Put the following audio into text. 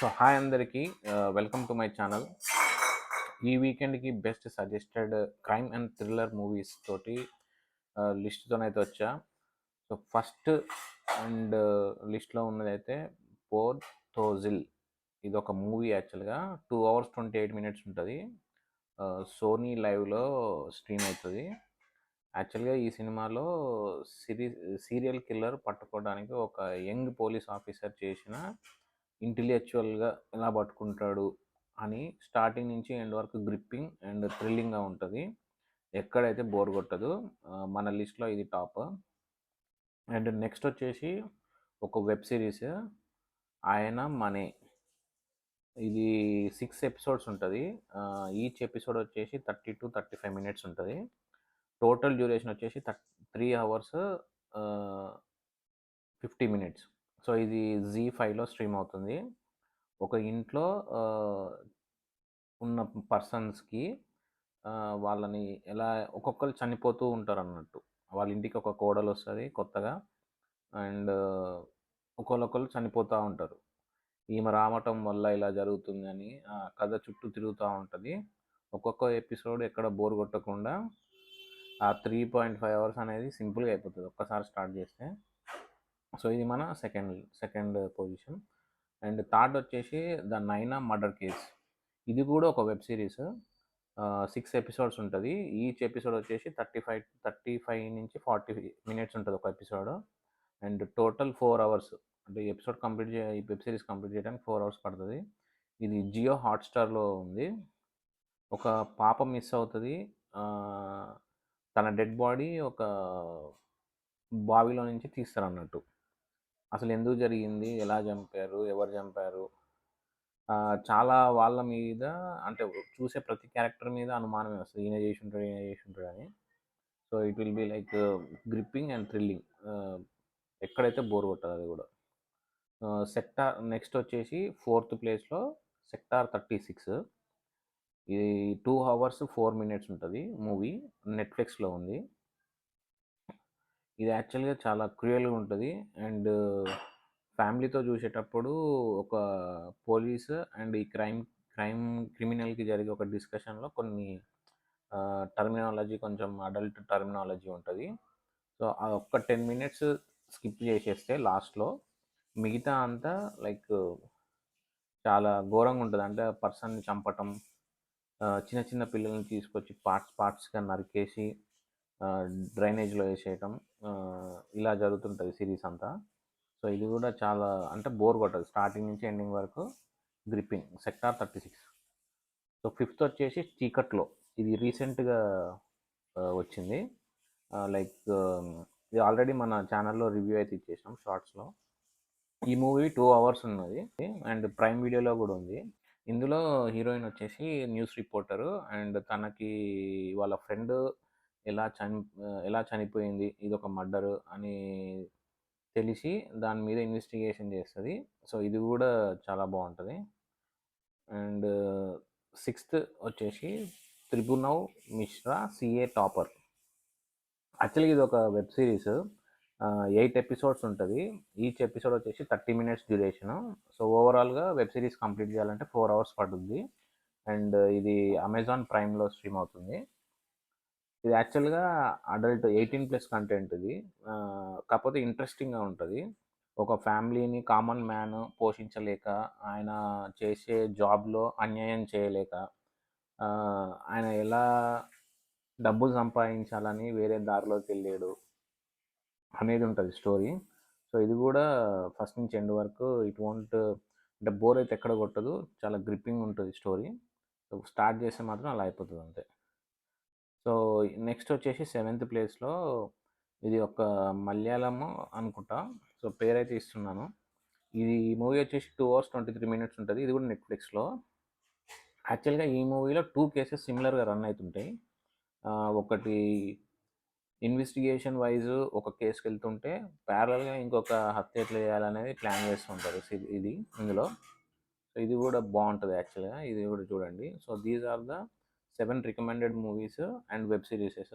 So hi అందరికీ welcome to my channel. ఈ వీకెండ్కి best suggested crime and thriller movies తోటి లిస్ట్తోనైతే వచ్చా. సో ఫస్ట్ అండ్ లిస్ట్లో ఉన్నదైతే పోర్థోజిల్. ఇది ఒక మూవీ యాక్చువల్గా 2 hours 28 minutes ఉంటుంది. సోనీ లైవ్లో స్ట్రీమ్ అవుతుంది. యాక్చువల్గా ఈ సినిమాలో సీరియల్ కిల్లర్ పట్టుకోవడానికి ఒక యంగ్ పోలీస్ ఆఫీసర్ చేసిన ఇంటెలెక్చువల్గా ఎలా పట్టుకుంటాడు అని స్టార్టింగ్ నుంచి ఎండ్ వరకు గ్రిప్పింగ్ అండ్ థ్రిల్లింగ్గా ఉంటుంది. ఎక్కడైతే బోర్ కొట్టదు. మన లిస్ట్లో ఇది టాప్. అండ్ నెక్స్ట్ వచ్చేసి ఒక వెబ్ సిరీస్ ఆయన మనే. ఇది 6 episodes ఉంటుంది. ఈచ్ ఎపిసోడ్ వచ్చేసి 30 to 35 minutes ఉంటుంది. టోటల్ డ్యూరేషన్ వచ్చేసి 3 hours 50 minutes. సో ఇది జీ5లో స్ట్రీమ్ అవుతుంది. ఒక ఇంట్లో ఉన్న పర్సన్స్కి వాళ్ళని ఎలా ఒక్కొక్కరు చనిపోతూ ఉంటారు అన్నట్టు. వాళ్ళ ఇంటికి ఒక కోడలు వస్తుంది కొత్తగా. అండ్ ఒకళ్ళొకళ్ళు చనిపోతూ ఉంటారు. ఈమె రావటం వల్ల ఇలా జరుగుతుంది అని కథ చుట్టూ తిరుగుతూ ఉంటుంది. ఒక్కొక్క ఎపిసోడ్ ఎక్కడ బోర్ కొట్టకుండా ఆ 3.5 hours అనేది సింపుల్గా అయిపోతుంది ఒక్కసారి స్టార్ట్ చేస్తే. సో ఇది మన సెకండ్ పొజిషన్. అండ్ థర్డ్ వచ్చేసి ద నైనా మర్డర్ కేస్. ఇది కూడా ఒక వెబ్ సిరీస్. 6 episodes ఉంటుంది. ఈచ్ ఎపిసోడ్ వచ్చేసి 35 నుంచి 40 minutes ఉంటుంది ఒక ఎపిసోడ్. And total 4 hours. అంటే ఈ వెబ్ సిరీస్ కంప్లీట్ చేయడానికి 4 hours పడుతుంది. ఇది జియో హాట్స్టార్లో ఉంది. ఒక పాప మిస్ అవుతుంది. తన డెడ్ బాడీ ఒక బావిలో నుంచి తీస్తారు అన్నట్టు. అసలు ఎందుకు జరిగింది, ఎలా చంపారు, ఎవరు చంపారు, చాలా వాళ్ళ మీద అంటే చూసే ప్రతి క్యారెక్టర్ మీద అనుమానమే వస్తుంది. ఈయన చేసి ఉంటాడు అని. So it will be like gripping and thrilling. ఎక్కడైతే బోర్ కొట్టదు అది కూడా. నెక్స్ట్ వచ్చేసి 4th ప్లేస్లో సెక్టార్ 36. ఇది 2 hours 4 minutes ఉంటుంది మూవీ. నెట్ఫ్లిక్స్లో ఉంది. ఇది యాక్చువల్గా చాలా క్రూయల్గా ఉంటుంది. అండ్ ఫ్యామిలీతో చూసేటప్పుడు ఒక పోలీస్ అండ్ ఈ క్రిమినల్కి జరిగే ఒక డిస్కషన్లో కొన్ని టర్మినాలజీ, కొంచెం అడల్ట్ టర్మినాలజీ ఉంటుంది. సో ఆ ఒక్క 10 minutes స్కిప్ చేసేస్తే లాస్ట్లో మిగతా అంతా లైక్ చాలా ఘోరంగా ఉంటుంది. అంటే పర్సన్ని చంపటం, చిన్న చిన్న పిల్లల్ని తీసుకొచ్చి పార్ట్స్గా నరికేసి డ్రైనేజ్లో వేసేయటం, ఇలా జరుగుతుంటుంది సిరీస్ అంతా. సో ఇది కూడా చాలా అంటే బోర్ కొట్టదు స్టార్టింగ్ నుంచి ఎండింగ్ వరకు. గ్రిప్పింగ్. సెక్టార్ 36. సో 5th వచ్చేసి చీకట్లో. ఇది రీసెంట్గా వచ్చింది. లైక్ ఇది ఆల్రెడీ మన ఛానల్లో రివ్యూ అయితే ఇచ్చేసాం షార్ట్స్లో. ఈ మూవీ 2 hours ఉన్నది అండ్ ప్రైమ్ వీడియోలో కూడా ఉంది. ఇందులో హీరోయిన్ వచ్చేసి న్యూస్ రిపోర్టరు. అండ్ తనకి వాళ్ళ ఫ్రెండ్ ఎలా చనిపోయింది, ఇది ఒక మర్డర్ అని తెలిసి దాని మీద ఇన్వెస్టిగేషన్ చేస్తుంది. సో ఇది కూడా చాలా బాగుంటుంది. అండ్ 6th వచ్చేసి త్రిభువన్ మిశ్రా సిఏ టాపర్. యాక్చువల్గా ఇది ఒక వెబ్ సిరీస్. 8 episodes ఉంటుంది. ఈచ్ ఎపిసోడ్ వచ్చేసి 30 minutes డ్యూరేషను. సో ఓవరాల్గా వెబ్ సిరీస్ కంప్లీట్ చేయాలంటే 4 hours పడుతుంది. అండ్ ఇది అమెజాన్ ప్రైమ్లో స్ట్రీమ్ అవుతుంది. ఇది యాక్చువల్గా అడల్ట్ 18+ కంటెంట్ ఇది. కాకపోతే ఇంట్రెస్టింగ్గా ఉంటుంది. ఒక ఫ్యామిలీని కామన్ మ్యాన్ పోషించలేక, ఆయన చేసే జాబ్లో అన్యాయం చేయలేక, ఆయన ఎలా డబ్బులు సంపాదించాలని వేరే దారిలోకి వెళ్ళాడు అనేది ఉంటుంది స్టోరీ. సో ఇది కూడా ఫస్ట్ నుంచి ఎండ్ వరకు అంటే బోర్ అయితే ఎక్కడ కొట్టదు. చాలా గ్రిప్పింగ్ ఉంటుంది స్టోరీ. సో స్టార్ట్ చేస్తే మాత్రం అలా అయిపోతుంది అంతే. సో నెక్స్ట్ వచ్చేసి 7th ప్లేస్లో ఇది ఒక మలయాళం అనుకుంటా. సో పేరైతే ఇస్తున్నాను. ఇది మూవీ వచ్చేసి 2 hours 23 minutes ఉంటుంది. ఇది కూడా నెట్ఫ్లిక్స్లో. యాక్చువల్గా ఈ మూవీలో 2 cases సిమిలర్గా రన్ అవుతుంటాయి. ఒకటి ఇన్వెస్టిగేషన్ వైజ్ ఒక కేసుకి వెళ్తుంటే ప్యారల్గా ఇంకొక హత్య ఎట్లా చేయాలనేది ప్లాన్ చేస్తుంటారు ఇది ఇందులో. సో ఇది కూడా బాగుంటుంది యాక్చువల్గా. ఇది కూడా చూడండి. So these are the 7 recommended movies and web serieses.